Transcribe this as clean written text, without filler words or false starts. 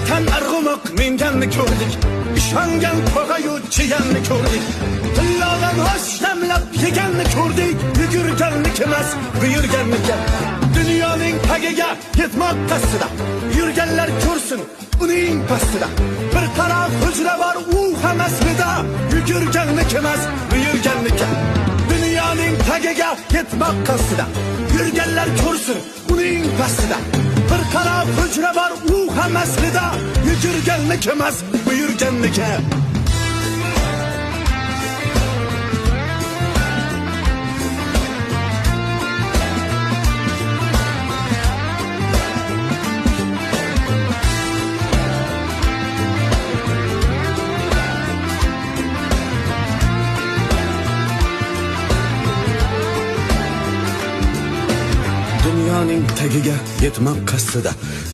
Vatan arg'umoq minganni ko'rdik, ishongan tog'ayu chiganni ko'rdik, tillog'an osh damlab yeganni ko'rdik, yugurganlik emas buyurganniki. Dunyoning tagiga yetmoq qasdida yurganlar ko'rsin uning pastida. Bir taraf hujra bor u hammasida, yugurganlik emas buyurganniki. Dunyoning tagiga yetmoq qasdida yurganlar ko'rsin uning pastida. Bir taraf hujra bor u hammasida, yugurganlik emas buyurganniki. Dunyoning tagiga yetmoq qasdida